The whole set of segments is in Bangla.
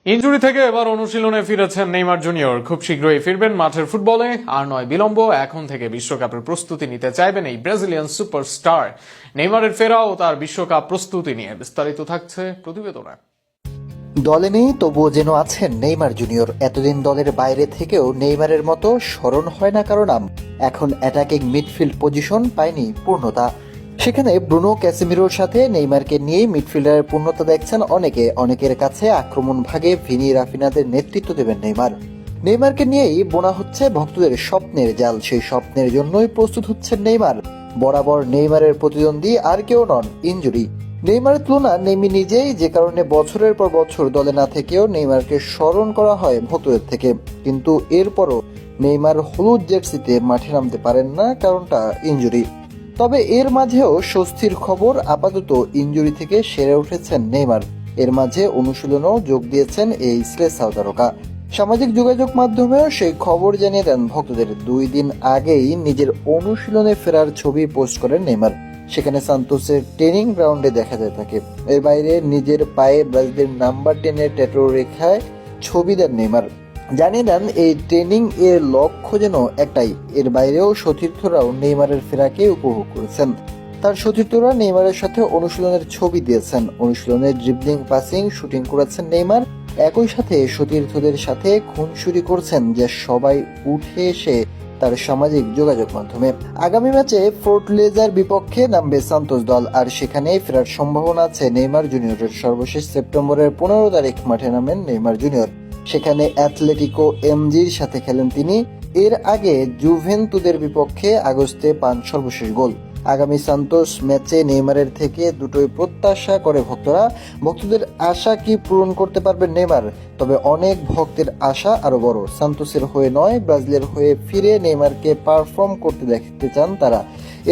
ইনজুরি থেকে এবার অনুশীলনে ফিরেছেন নেইমার জুনিয়র। খুব শীঘ্রই ফিরবেন মাঠের ফুটবলে। আর নয় বিলম্ব, এখন থেকে বিশ্বকাপের প্রস্তুতি নিতে চাইবেন এই ব্রাজিলিয়ান সুপারস্টার। নেইমারের ফেরা ও তার বিশ্বকাপ প্রস্তুতি নিয়ে বিস্তারিত থাকছে প্রতিবেদনে। দলে নেই তবুও যেন আছেন নেইমার জুনিয়র। এতদিন দলের বাইরে থেকেও নেইমারের মতো স্মরণ হয় না কারো নাম। এখন অ্যাটাকিং মিডফিল্ড পজিশন পায়নি পূর্ণতা। সেখানে ব্রুনো ক্যাসেমিরোর সাথে নেইমারকে নিয়েই মিডফিল্ডারের পূর্ণতা দেখছেন অনেকে। অনেকের কাছে আক্রমণ ভাগে ভিনি রাফিনাদের নেতৃত্ব দেবেন নেইমার। নেইমারকে নিয়েই বোনা হচ্ছে ভক্তদের স্বপ্নের জাল। সেই স্বপ্নের জন্যই প্রস্তুত হচ্ছেন নেইমার। বরাবর নেইমারের প্রতিদ্বন্দ্বী আর কেউ নন, ইনজুরি। নেইমারের তুলনা নেইমি নিজেই, যে কারণে বছরের পর বছর দলে না থেকেও নেইমারকে স্মরণ করা হয় ভক্তদের থেকে। কিন্তু এরপরও নেইমার হলুদ জার্সিতে মাঠে নামতে পারেন না, কারণটা ইনজুরি। তবে এর মাঝেও স্বস্তির খবর, আপাতত ইনজুরি থেকে সেরে উঠেছেন নেইমার। এর মাঝে অনুশীলনেও যোগ দিয়েছেন এই সেলেসাও তারকা। সামাজিক যোগাযোগ মাধ্যমেও সেই খবর জানিয়ে দেন ভক্তদের। 2 দিন আগেই নিজের অনুশীলনে ফেরার ছবি পোস্ট করেন নেইমার। সেখানে সান্তোসের ট্রেনিং গ্রাউন্ডে দেখা যায় তাকে। এর বাইরে নিজের পায়ে ব্রাজিলের নাম্বার 10 ট্যাটু রেখায় ছবি দেন নেইমার। জানিয়ে দেন এই ট্রেনিং এর লক্ষ্য যেন একটাই। এর বাইরেও সতীর্থরাও নেইমারের ফেরাকে উপভোগ করেছেন। তার সতীর্থরা নেইমারের সাথে অনুশীলনের ছবি দিয়েছেন। অনুশীলনে ড্রিবলিং, পাসিং, শুটিং করেছেন নেইমার। একই সাথে সতীর্থদের সাথে খুনসুরি করছেন, যে সবাই উঠে এসে তার সামাজিক যোগাযোগ মাধ্যমে। আগামী ম্যাচে ফোর্টলেজার বিপক্ষে নামবে সান্তোস দল, আর সেখানে ফেরার সম্ভাবনা আছে নেইমার জুনিয়রের। সর্বশেষ সেপ্টেম্বরের 15 তারিখ মাঠে নামেন নেইমার জুনিয়র। সেখানে অ্যাথলেটিকো এমজির সাথে খেলেন তিনি। এর আগে জুভেন্তুদের বিপক্ষে আগস্টে পান সর্বশেষ গোল। আগামী সান্তোস ম্যাচে নেইমারের থেকে দুটোই প্রত্যাশা করে ভক্তরা। ভক্তদের আশা কি পূরণ করতে পারবেন নেইমার? তবে অনেক ভক্তের আশা আরো বড়। সান্তোসের হয়ে নয়, ব্রাজিলের হয়ে ফিরে নেইমারকে পারফর্ম করতে দেখতে চান তারা।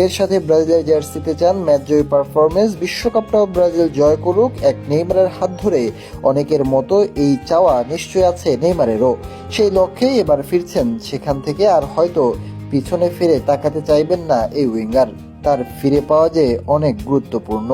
এর সাথে ব্রাজিলের জার্সিতে চান ম্যাচ জয়ী পারফরমেন্স। বিশ্বকাপটাও ব্রাজিল জয় করুক, এক নেইমারের হাত ধরে। অনেকের মতো এই চাওয়া নিশ্চয় আছে নেইমারেরও। সেই লক্ষ্যেই এবার ফিরছেন সেখান থেকে। আর হয়তো পিছনে ফিরে তাকাতে চাইবেন না এই উইঙ্গার। তার ফিরে পাওয়া যে অনেক গুরুত্বপূর্ণ।